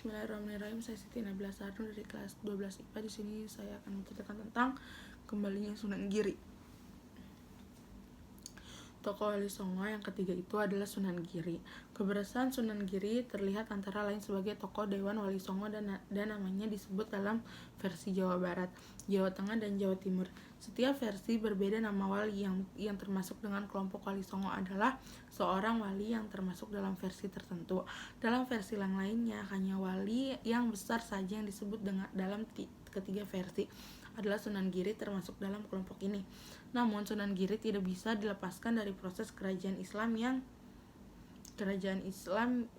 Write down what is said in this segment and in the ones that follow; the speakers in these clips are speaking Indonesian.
Bismillahirrahmanirrahim. Saya Siti Nabila Sarno dari kelas 12 IPA. Di sini saya akan menceritakan tentang kembalinya Sunan Giri. Tokoh Wali Songo yang ketiga itu adalah Sunan Giri. Keberhasilan Sunan Giri terlihat antara lain sebagai tokoh Dewan Wali Songo dan namanya disebut dalam versi Jawa Barat, Jawa Tengah, dan Jawa Timur. Setiap versi berbeda nama wali yang termasuk dengan kelompok Wali Songo adalah seorang wali yang termasuk dalam versi tertentu. Dalam versi yang lainnya hanya wali yang besar saja yang disebut dalam ketiga versi adalah Sunan Giri termasuk dalam kelompok ini. Namun Sunan Giri tidak bisa dilepaskan dari proses kerajaan Islam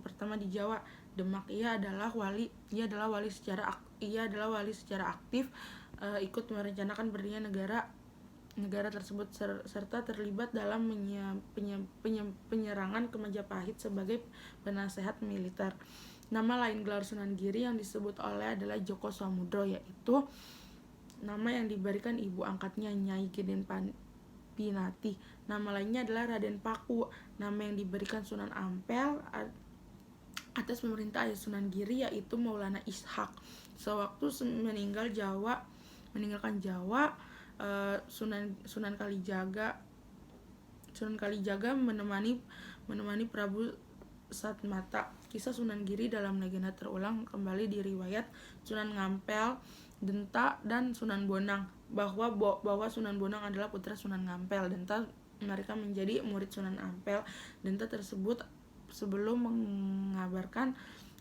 pertama di Jawa, Demak. Ia adalah wali secara aktif, ikut merencanakan berdirinya negara tersebut serta terlibat dalam penyerangan ke Majapahit sebagai penasehat militer. Nama lain gelar Sunan Giri yang disebut oleh adalah Joko Samudro, yaitu nama yang diberikan ibu angkatnya Nyai Geden Pinati. Nama lainnya adalah Raden Paku, nama yang diberikan Sunan Ampel atas pemerintah ayah Sunan Giri, yaitu Maulana Ishak. Sewaktu meninggalkan Jawa, Sunan Kalijaga menemani Prabu Satmata. Kisah Sunan Giri dalam legenda terulang kembali di riwayat Sunan Ngampel, Denta, dan Sunan Bonang bahwa Sunan Bonang adalah putra Sunan Ngampel Denta. Mereka menjadi murid Sunan Ampel Denta tersebut sebelum mengabarkan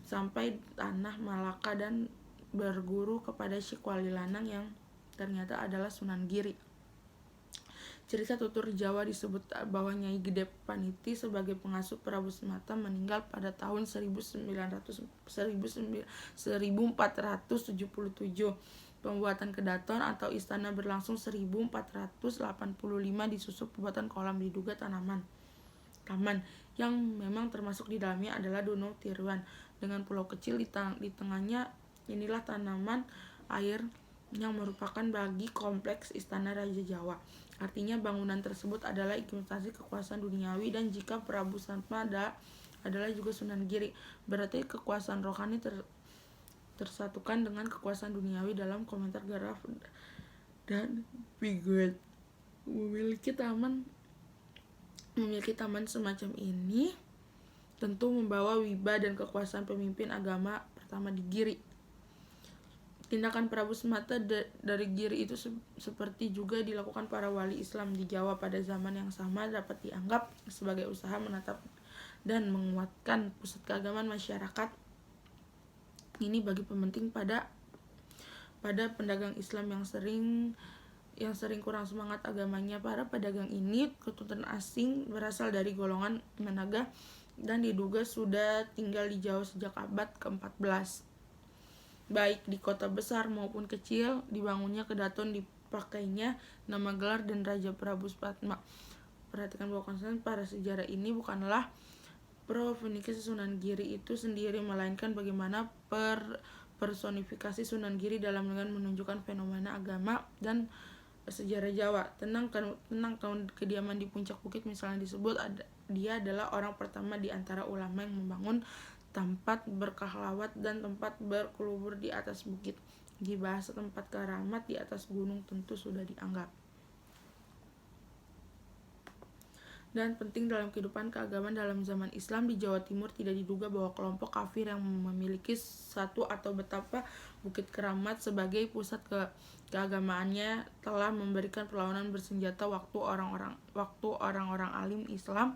sampai tanah Malaka dan berguru kepada Syekh Wali Lanang yang ternyata adalah Sunan Giri. Cerita tutur Jawa disebut bahwa Nyai Gede Paniti sebagai pengasuh Prabu Satmata meninggal pada tahun 1477. Pembuatan kedaton atau istana berlangsung 1485, disusul pembuatan kolam diduga taman yang memang termasuk di dalamnya adalah Danau Tiruan dengan pulau kecil di tengahnya. Inilah tanaman air yang merupakan bagi kompleks istana Raja Jawa. Artinya bangunan tersebut adalah imitasi kekuasaan duniawi, dan jika Prabu Satmata adalah juga Sunan Giri, berarti kekuasaan rohani tersatukan dengan kekuasaan duniawi. Dalam komentar Graf dan Piguet, memiliki taman semacam ini tentu membawa wibawa dan kekuasaan pemimpin agama pertama di Giri. Tindakan Prabu Satmata dari Giri itu seperti juga dilakukan para wali Islam di Jawa pada zaman yang sama dapat dianggap sebagai usaha menatap dan menguatkan pusat keagamaan masyarakat ini bagi pementing pada pedagang Islam yang sering kurang semangat agamanya. Para pedagang ini keturunan asing berasal dari golongan Managa dan diduga sudah tinggal di Jawa sejak abad ke-14. Baik di kota besar maupun kecil, dibangunnya kedaton, dipakainya nama gelar dan Raja Prabu Satma. Perhatikan bahwa konsen para sejarah ini bukanlah personifikasi Sunan Giri itu sendiri, melainkan bagaimana personifikasi Sunan Giri dalam dengan menunjukkan fenomena agama dan sejarah Jawa. Tenang kediaman di puncak bukit misalnya disebut dia adalah orang pertama di antara ulama yang membangun tempat berkhalwat dan tempat berkelubur di atas bukit. Di bahasa tempat keramat di atas gunung tentu sudah dianggap dan penting dalam kehidupan keagamaan dalam zaman Islam di Jawa Timur. Tidak diduga bahwa kelompok kafir yang memiliki satu atau betapa Bukit Keramat sebagai pusat keagamaannya telah memberikan perlawanan bersenjata waktu orang-orang alim Islam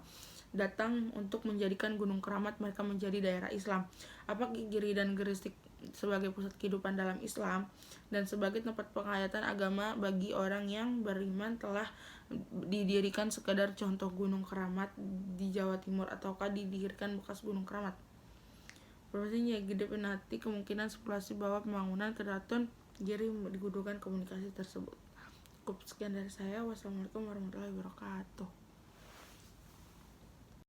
datang untuk menjadikan Gunung Keramat mereka menjadi daerah Islam. Apakah Giri dan Gresik sebagai pusat kehidupan dalam Islam dan sebagai tempat penghayatan agama bagi orang yang beriman telah didirikan sekadar contoh Gunung Keramat di Jawa Timur, ataukah didirikan bekas Gunung Keramat? Profesor Nyai Gede Pinati kemungkinan spekulasi bahwa pembangunan keraton Giri digunakan komunikasi tersebut. Cukup sekian dari saya. Wassalamualaikum warahmatullahi wabarakatuh.